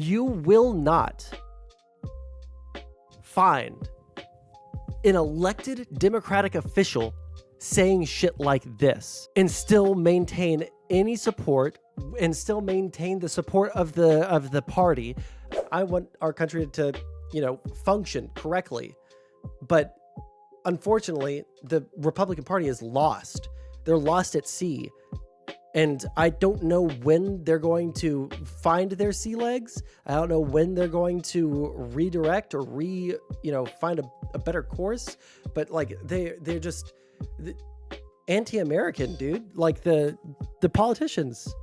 You will not find an elected Democratic official saying shit like this and still maintain any support and still maintain the support of the party. I want our country to, function correctly. But unfortunately, the Republican Party is lost. They're lost at sea. And I don't know when they're going to find their sea legs. I don't know when they're going to redirect or find a better course. But like they're just anti-American, dude. Like the politicians.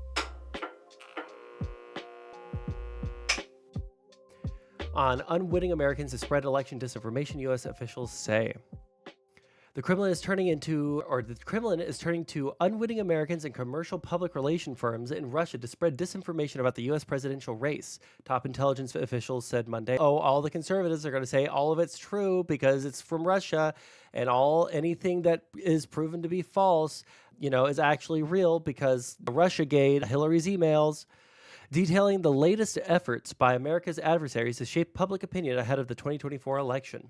On unwitting Americans to spread election disinformation, U.S. officials say. The Kremlin is turning to unwitting Americans and commercial public relation firms in Russia to spread disinformation about the U.S. presidential race. Top intelligence officials said Monday. Oh, all the conservatives are going to say all of it's true because it's from Russia, and anything that is proven to be false, is actually real because Russiagate, Hillary's emails, detailing the latest efforts by America's adversaries to shape public opinion ahead of the 2024 election.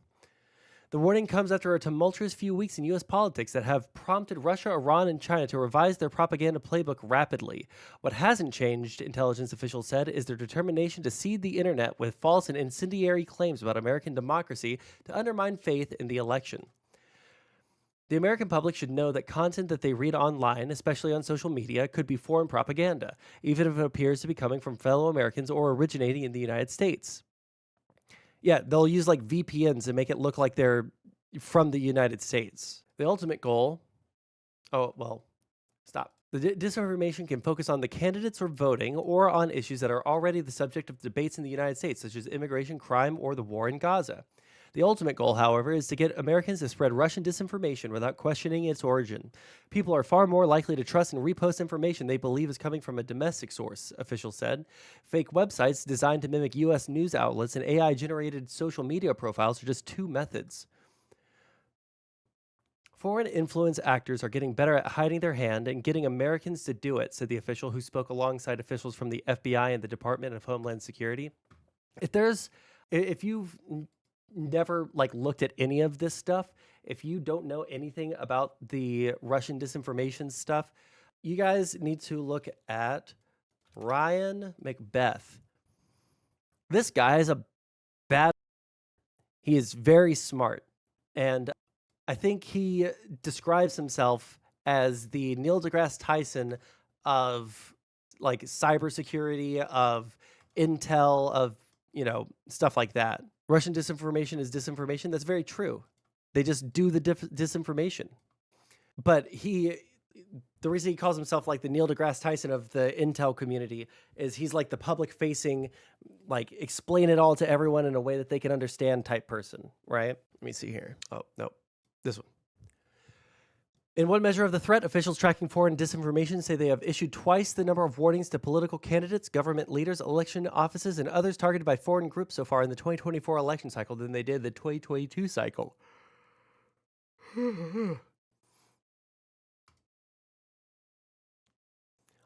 The warning comes after a tumultuous few weeks in U.S. politics that have prompted Russia, Iran, and China to revise their propaganda playbook rapidly. What hasn't changed, intelligence officials said, is their determination to seed the internet with false and incendiary claims about American democracy to undermine faith in the election. The American public should know that content that they read online, especially on social media, could be foreign propaganda, even if it appears to be coming from fellow Americans or originating in the United States. Yeah, they'll use like VPNs and make it look like they're from the United States. The ultimate goal... Oh, well, stop. The disinformation can focus on the candidates or voting or on issues that are already the subject of debates in the United States, such as immigration, crime, or the war in Gaza. The ultimate goal, however, is to get Americans to spread Russian disinformation without questioning its origin. People are far more likely to trust and repost information they believe is coming from a domestic source, officials said. Fake websites designed to mimic U.S. news outlets and AI-generated social media profiles are just two methods. Foreign influence actors are getting better at hiding their hand and getting Americans to do it, said the official who spoke alongside officials from the FBI and the Department of Homeland Security. If you've never looked at any of this stuff, if you don't know anything about the Russian disinformation stuff, you guys need to look at Ryan Macbeth. This guy is he is very smart, and I think he describes himself as the Neil deGrasse Tyson of cybersecurity, of intel, of stuff like that. Russian disinformation is disinformation. That's very true. They just do the disinformation. But the reason he calls himself the Neil deGrasse Tyson of the intel community is he's the public-facing, explain it all to everyone in a way that they can understand type person, right? Let me see here. Oh, no, this one. In one measure of the threat, officials tracking foreign disinformation say they have issued twice the number of warnings to political candidates, government leaders, election offices, and others targeted by foreign groups so far in the 2024 election cycle than they did the 2022 cycle. On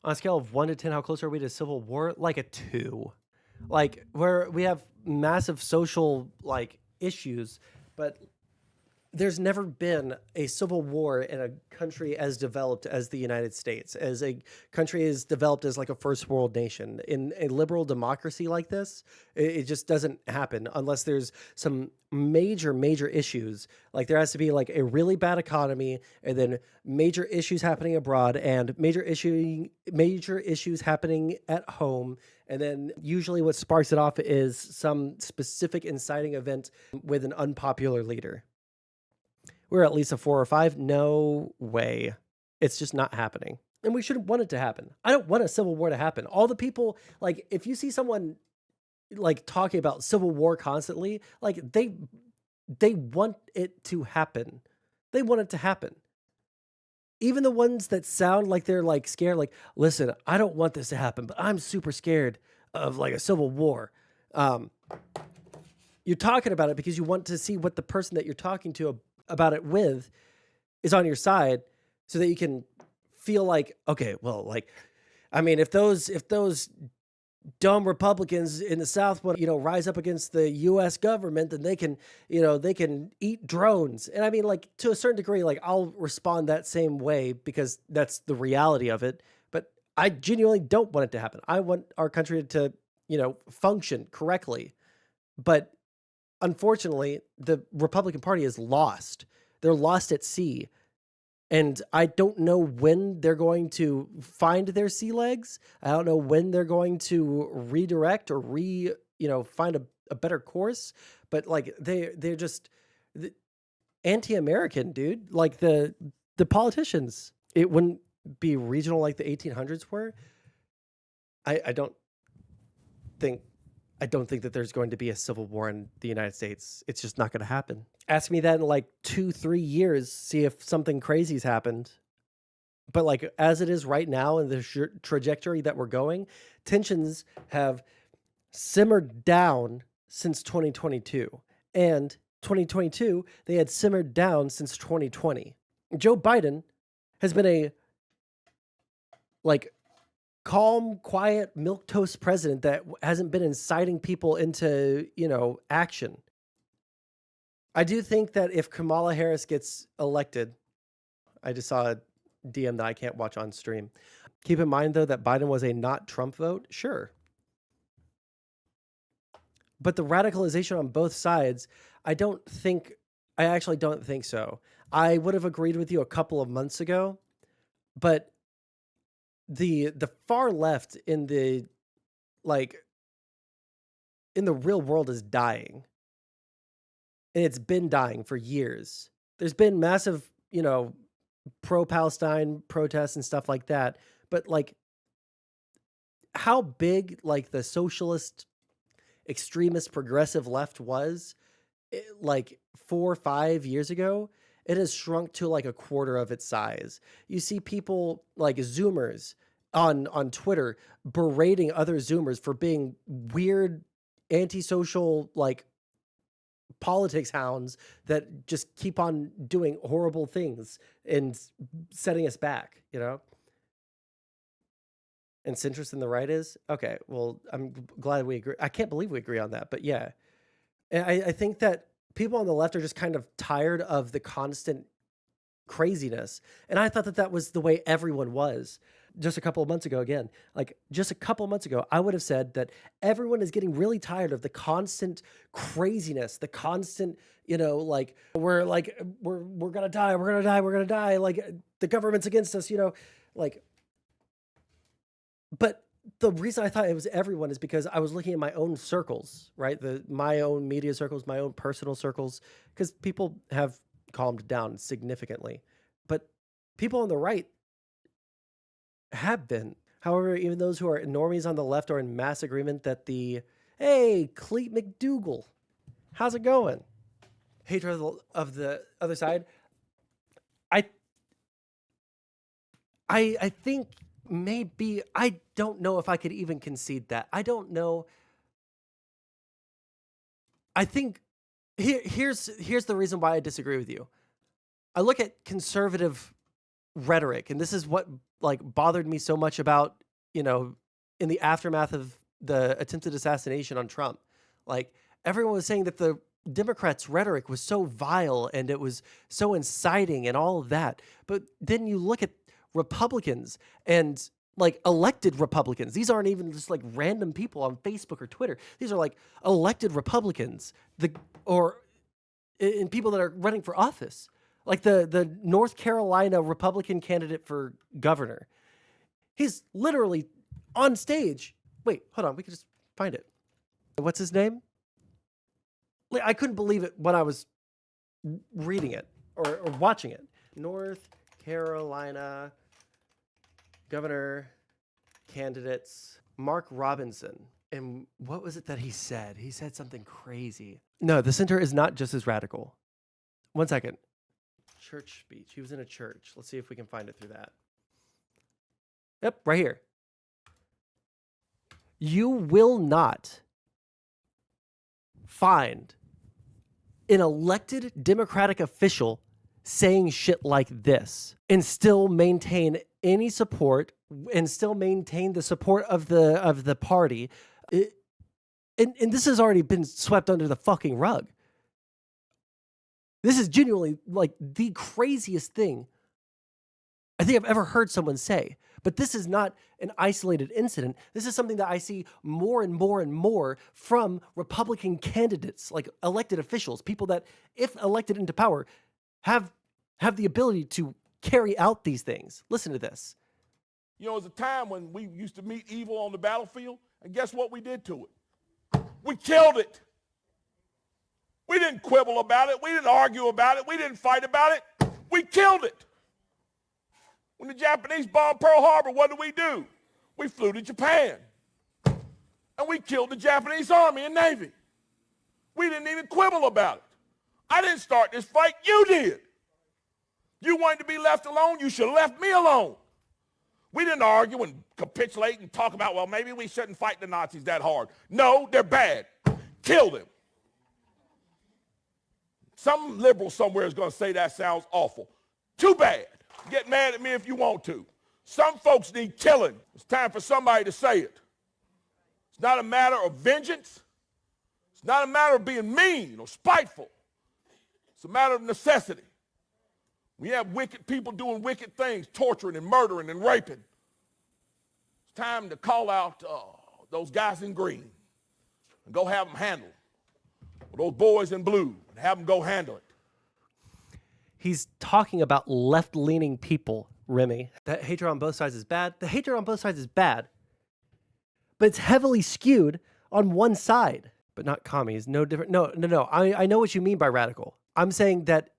a scale of 1 to 10, how close are we to civil war? A 2. Where we have massive social, issues, but there's never been a civil war in a country as developed as the United States, as a country as developed as a first world nation. In a liberal democracy like this, it just doesn't happen unless there's some major issues. There has to be a really bad economy, and then major issues happening abroad, and major issues happening at home. And then usually what sparks it off is some specific inciting event with an unpopular leader. We're at least a 4 or 5. No way. It's just not happening. And we shouldn't want it to happen. I don't want a civil war to happen. All the people, if you see someone talking about civil war constantly, they want it to happen. They want it to happen. Even the ones that sound like they're scared, listen, I don't want this to happen, but I'm super scared of a civil war. You're talking about it because you want to see what the person that you're talking to about it with is on your side, so that you can feel okay, well, if those dumb Republicans in the South want to, rise up against the U.S. government, then they can eat drones. And I mean, like, to a certain degree, like, I'll respond that same way because that's the reality of it. But I genuinely don't want it to happen. I want our country to, function correctly. But unfortunately, the Republican Party is lost. They're lost at sea. And I don't know when they're going to find their sea legs. I don't know when they're going to redirect or find a better course. But like they're just anti-American, dude. Like the politicians. It wouldn't be regional like the 1800s were. I don't think that there's going to be a civil war in the United States. It's just not going to happen. Ask me that in like 2-3 years, see if something crazy's happened. But like as it is right now in the trajectory that we're going, tensions have simmered down since 2022. And 2022, they had simmered down since 2020. Joe Biden has been a calm, quiet, milquetoast president that hasn't been inciting people into, action. I do think that if Kamala Harris gets elected, I just saw a DM that I can't watch on stream. Keep in mind, though, that Biden was a not Trump vote. Sure. But the radicalization on both sides, I actually don't think so. I would have agreed with you a couple of months ago, but the far left in the real world is dying. And it's been dying for years. There's been massive, pro-Palestine protests and stuff like that. But how big the socialist, extremist, progressive left was 4 or 5 years ago, it has shrunk to a quarter of its size. You see people like Zoomers on Twitter berating other Zoomers for being weird, antisocial, politics hounds that just keep on doing horrible things and setting us back, And centrist in the right is? Okay, well, I'm glad we agree. I can't believe we agree on that, but yeah. And I think that people on the left are just kind of tired of the constant craziness. And I thought that was the way everyone was. Just a couple of months ago, I would have said that everyone is getting really tired of the constant craziness, the constant, we're gonna die, the government's against us, But the reason I thought it was everyone is because I was looking at my own circles, right? My own media circles, my own personal circles, because people have calmed down significantly. But people on the right have been. However, even those who are normies on the left are in mass agreement that hey, Cleet McDougal, how's it going? Hatred of the other side. I think maybe, I don't know if I could even concede that. I don't know. I think here's the reason why I disagree with you. I look at conservative rhetoric, and this is what bothered me so much about, in the aftermath of the attempted assassination on Trump. Everyone was saying that the Democrats' rhetoric was so vile and it was so inciting and all of that. But then you look at Republicans and elected Republicans. These aren't even just random people on Facebook or Twitter. These are elected Republicans, and people that are running for office. The North Carolina Republican candidate for governor. He's literally on stage. Wait, hold on. We can just find it. What's his name? I couldn't believe it when I was reading it or watching it. North Carolina governor candidates, Mark Robinson. And what was it that he said? He said something crazy. No, the center is not just as radical. One second. Church speech. He was in a church. Let's see if we can find it through that. Yep, right here. You will not find an elected Democratic official saying shit like this and still maintain any support and still maintain the support of the party. And this has already been swept under the fucking rug. This is genuinely like the craziest thing I think I've ever heard someone say. But this is not an isolated incident. This is something that I see more and more and more from Republican candidates, like elected officials, people that, if elected into power, have the ability to carry out these things. Listen to this. You know, it was a time when we used to meet evil on the battlefield, and guess what we did to it? We killed it. We didn't quibble about it. We didn't argue about it. We didn't fight about it. We killed it. When the Japanese bombed Pearl Harbor, what did we do? We flew to Japan. And we killed the Japanese Army and Navy. We didn't even quibble about it. I didn't start this fight. You did. You wanted to be left alone. You should have left me alone. We didn't argue and capitulate and talk about, well, maybe we shouldn't fight the Nazis that hard. No, they're bad. Kill them. Some liberal somewhere is going to say that sounds awful. Too bad. Get mad at me if you want to. Some folks need killing. It's time for somebody to say it. It's not a matter of vengeance. It's not a matter of being mean or spiteful. It's a matter of necessity. We have wicked people doing wicked things, torturing and murdering and raping. It's time to call out those guys in green and go have them handled. Or those boys in blue and have them go handle it. He's talking about left-leaning people, Remy. That hatred on both sides is bad. The hatred on both sides is bad, but it's heavily skewed on one side. But not commies, no different. No. I know what you mean by radical. I'm saying that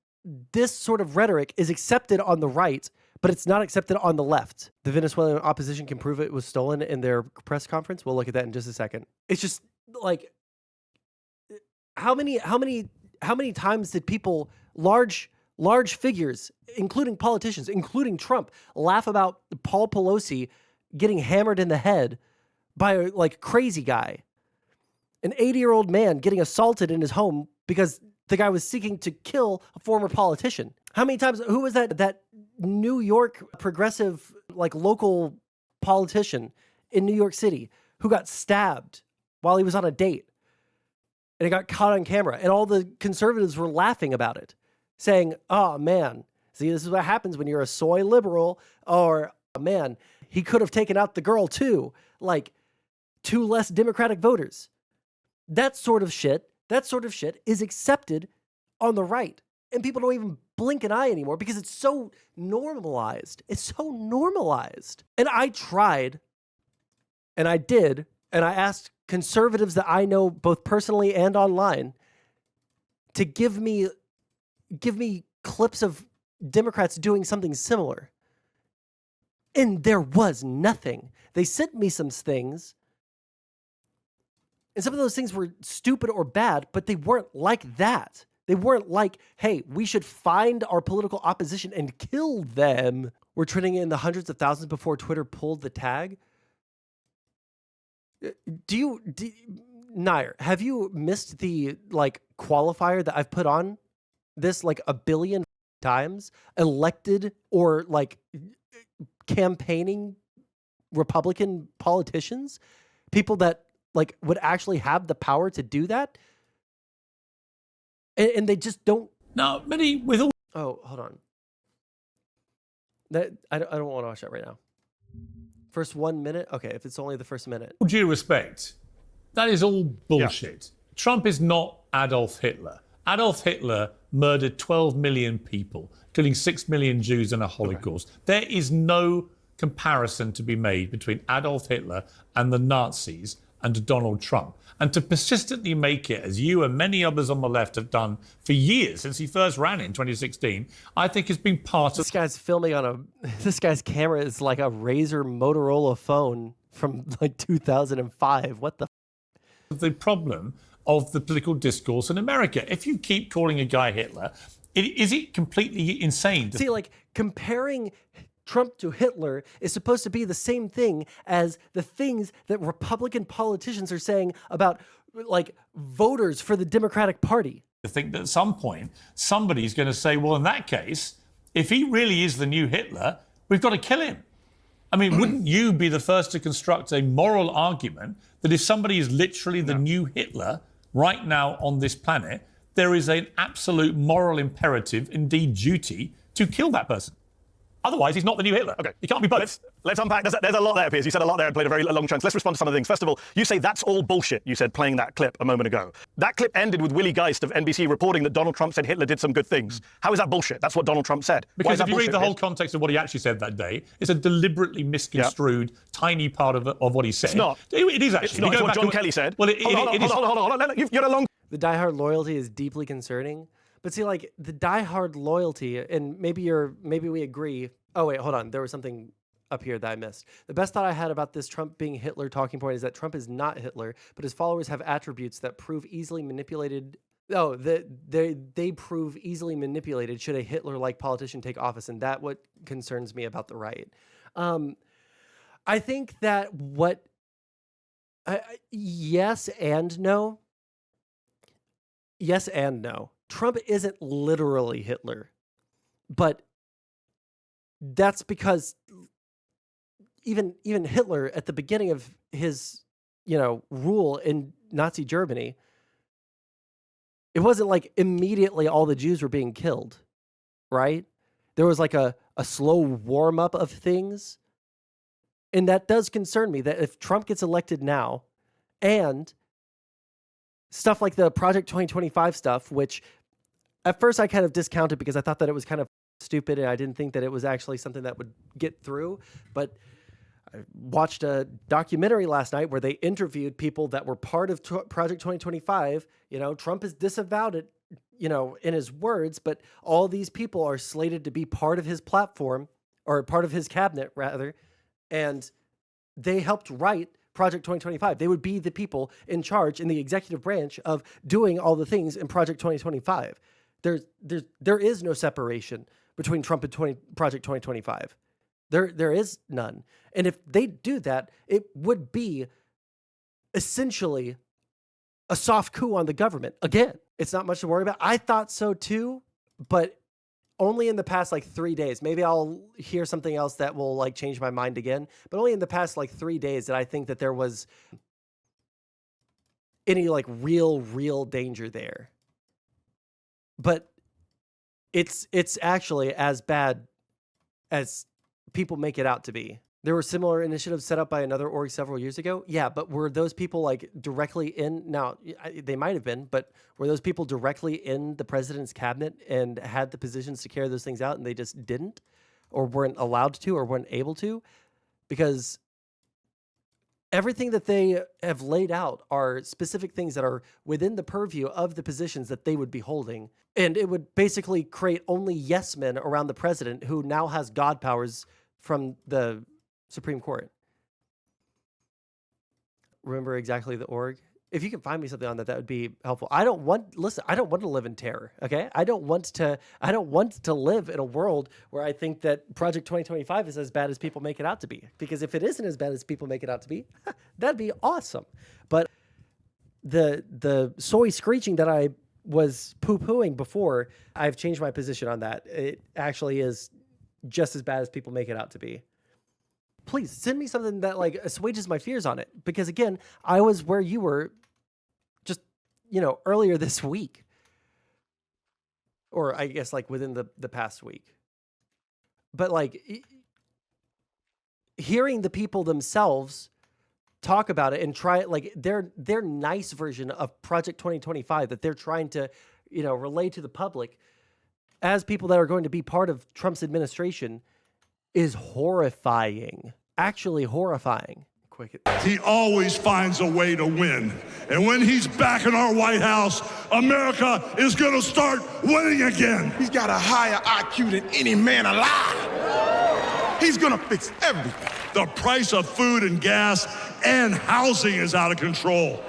this sort of rhetoric is accepted on the right, but it's not accepted on the left. The Venezuelan opposition can prove it was stolen in their press conference. We'll look at that in just a second. It's just like, how many times did people, large figures, including politicians, including Trump, laugh about Paul Pelosi getting hammered in the head by a crazy guy, an 80-year-old man getting assaulted in his home because the guy was seeking to kill a former politician. How many times? Who was that New York progressive, local politician in New York City who got stabbed while he was on a date, and it got caught on camera, and all the conservatives were laughing about it, saying, oh man, see, this is what happens when you're a soy liberal, or oh, man, he could have taken out the girl too, two less Democratic voters. That sort of shit is accepted on the right. And people don't even blink an eye anymore because it's so normalized. It's so normalized. And I tried, and I did, and I asked conservatives that I know both personally and online to give me clips of Democrats doing something similar. And there was nothing. They sent me some things, and some of those things were stupid or bad, but they weren't like that. They weren't like, hey, we should find our political opposition and kill them. We're trending in the hundreds of thousands before Twitter pulled the tag. Nair, have you missed the qualifier that I've put on this a billion times? Elected or campaigning Republican politicians, people that would actually have the power to do that, and they just don't. Now, many with all. Oh, hold on. That I don't want to watch that right now. First 1 minute, okay. If it's only the first minute. With due respect, that is all bullshit. Yeah. Trump is not Adolf Hitler. Adolf Hitler murdered 12 million people, killing 6 million Jews in a Holocaust. Okay. There is no comparison to be made between Adolf Hitler and the Nazis and Donald Trump. And to persistently make it, as you and many others on the left have done for years since he first ran in 2016, I think has been part of... This guy's filming on this guy's camera is like a Razor Motorola phone from 2005. What the... The problem of the political discourse in America. If you keep calling a guy Hitler, is it completely insane? See, comparing Trump to Hitler is supposed to be the same thing as the things that Republican politicians are saying about voters for the Democratic Party. I think that at some point somebody's going to say, well, in that case, if he really is the new Hitler, we've got to kill him. I mean, wouldn't you be the first to construct a moral argument that if somebody is literally the new Hitler right now on this planet, there is an absolute moral imperative, indeed duty, to kill that person? Otherwise, he's not the new Hitler. Okay. He can't be both. Let's unpack. There's a lot there, Piers. You said a lot there and played a very long chunk. Let's respond to some of the things. First of all, you say that's all bullshit, you said, playing that clip a moment ago. That clip ended with Willie Geist of NBC reporting that Donald Trump said Hitler did some good things. How is that bullshit? That's what Donald Trump said. Because if you read the whole context of what he actually said that day, it's a deliberately misconstrued tiny part of what he said. It's not. It is actually. It's not. It's what John Kelly said. Well, hold on. You're a long... The diehard loyalty is deeply concerning. But see, like, the diehard loyalty, and maybe we agree. Oh, wait, hold on. There was something up here that I missed. The best thought I had about this Trump being Hitler talking point is that Trump is not Hitler, but his followers have attributes that prove easily manipulated. Oh, they prove easily manipulated should a Hitler-like politician take office, and that what concerns me about the right. I think that yes and no. Yes and no. Trump isn't literally Hitler, but that's because even Hitler at the beginning of his, rule in Nazi Germany, it wasn't like immediately all the Jews were being killed, right? There was like a slow warm up of things. And that does concern me that if Trump gets elected now and stuff like the Project 2025 stuff, which at first I kind of discounted because I thought that it was kind of stupid and I didn't think that it was actually something that would get through. But I watched a documentary last night where they interviewed people that were part of Project 2025. Trump has disavowed it, in his words, but all these people are slated to be part of his platform or part of his cabinet rather. And they helped write Project 2025. They would be the people in charge in the executive branch of doing all the things in Project 2025. There is no separation between Trump and Project 2025. There is none. And if they do that, it would be essentially a soft coup on the government. Again, it's not much to worry about. I thought so too, but only in the past 3 days. Maybe I'll hear something else that will change my mind again, but only in the past 3 days that I think that there was any real danger there. But it's actually as bad as people make it out to be. There were similar initiatives set up by another org several years ago. Yeah, but were those people directly in? Now, they might have been, but were those people directly in the president's cabinet and had the positions to carry those things out and they just didn't or weren't allowed to or weren't able to? Because everything that they have laid out are specific things that are within the purview of the positions that they would be holding. And it would basically create only yes men around the president who now has God powers from the Supreme Court. Remember exactly the org? If you can find me something on that, that would be helpful. I don't want to live in terror, okay? I don't want to live in a world where I think that Project 2025 is as bad as people make it out to be. Because if it isn't as bad as people make it out to be, that'd be awesome. But the soy screeching that I was poo-pooing before, I've changed my position on that. It actually is just as bad as people make it out to be. Please send me something that assuages my fears on it. Because again, I was where you were just, earlier this week. Or I guess within the past week. But hearing the people themselves talk about it and try it, their nice version of Project 2025 that they're trying to, relay to the public as people that are going to be part of Trump's administration is horrifying. Actually horrifying. He always finds a way to win. And when he's back in our White House, America is going to start winning again. He's got a higher IQ than any man alive. He's going to fix everything. The price of food and gas and housing is out of control.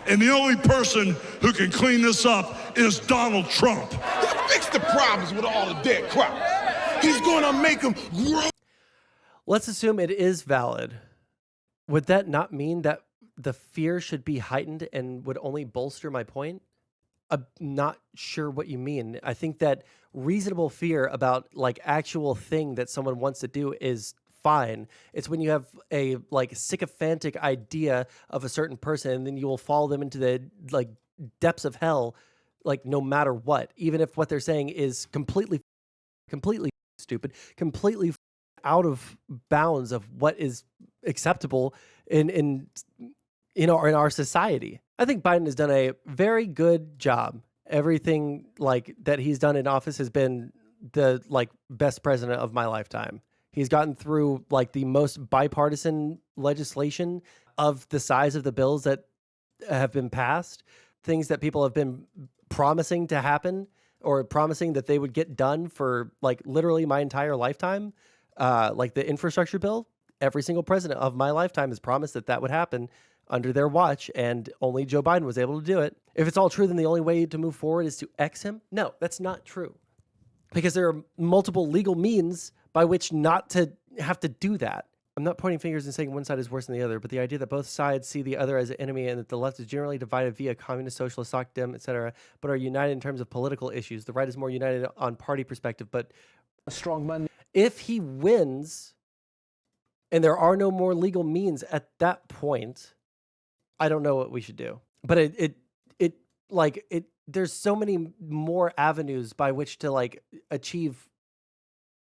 And the only person who can clean this up is Donald Trump. He'll fix the problems with all the dead crops. He's going to make them grow. Let's assume it is valid. Would that not mean that the fear should be heightened and would only bolster my point? I'm not sure what you mean. I think that reasonable fear about actual thing that someone wants to do is fine. It's when you have a like sycophantic idea of a certain person, and then you will follow them into the like depths of hell, like no matter what, even if what they're saying is completely stupid, completely out of bounds of what is acceptable in in our society. I think Biden has done a very good job. Everything like that he's done in office has been the like best president of my lifetime. He's gotten through like the most bipartisan legislation of the size of the bills that have been passed, things that people have been promising to happen or promising that they would get done for like literally my entire lifetime. Like the infrastructure bill, every single president of my lifetime has promised that that would happen under their watch, and only Joe Biden was able to do it. If it's all true, then the only way to move forward is to X him? No, that's not true. Because there are multiple legal means by which not to have to do that. I'm not pointing fingers and saying one side is worse than the other, but the idea that both sides see the other as an enemy and that the left is generally divided via communist, socialist, soc dem, etc., but are united in terms of political issues. The right is more united on party perspective, but A strong man. if he wins and there are no more legal means at that point, I don't know what we should do. But there's so many more avenues by which to like achieve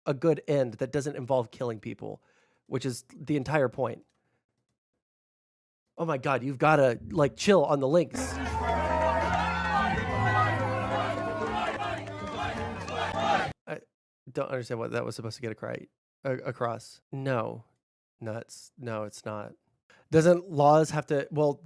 a good end that doesn't involve killing people, which is the entire point. Oh my God, you've got to like chill on the links. I don't understand what that was supposed to get across. No, it's not. Doesn't laws have to, well,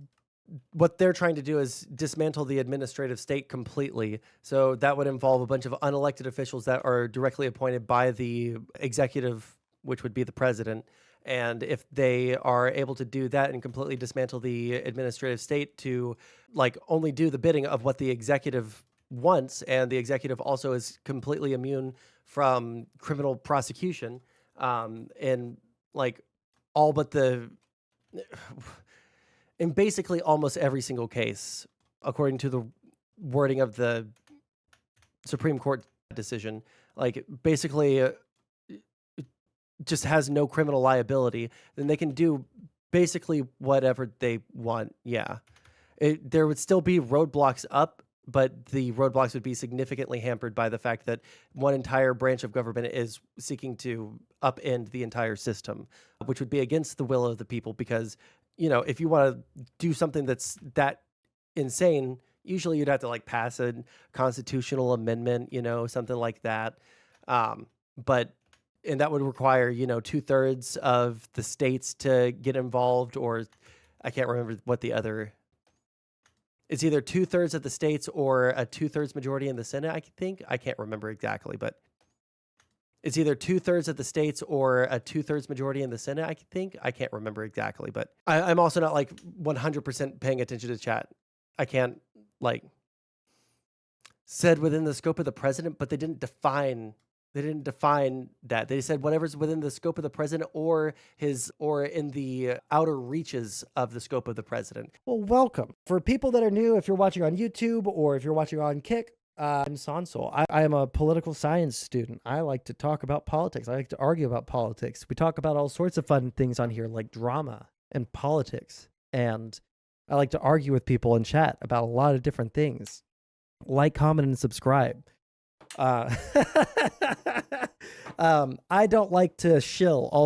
what they're trying to do is dismantle the administrative state completely. So that would involve a bunch of unelected officials that are directly appointed by the executive, which would be the president. And if they are able to do that and completely dismantle the administrative state to like only do the bidding of what the executive wants, and the executive also is completely immune from criminal prosecution, and like all but the, in basically almost every single case, according to the wording of the Supreme Court decision, like basically just has no criminal liability, then they can do basically whatever they want. Yeah. There would still be roadblocks up, but the roadblocks would be significantly hampered by the fact that one entire branch of government is seeking to upend the entire system, which would be against the will of the people. Because, you know, if you want to do something that's that insane, usually you'd have to like pass a constitutional amendment, you know, something like that. And that would require, you know, 2/3 of the states to get involved, or I can't remember what the other. It's either 2/3 of the states or a 2/3 majority in the Senate, I think. I can't remember exactly, but it's either 2/3 of the states or a 2/3 majority in the Senate, I think. I can't remember exactly, but I'm also not like 100% paying attention to chat. I can't like said within the scope of the president, but they didn't define that. They said whatever's within the scope of the president or in the outer reaches of the scope of the president. Well, welcome. For people that are new, if you're watching on YouTube or if you're watching on Kick, I'm Sondsol. I am a political science student. I like to talk about politics. I like to argue about politics. We talk about all sorts of fun things on here, like drama and politics. And I like to argue with people in chat about a lot of different things. Like, comment, and subscribe. I don't like to shill. Also,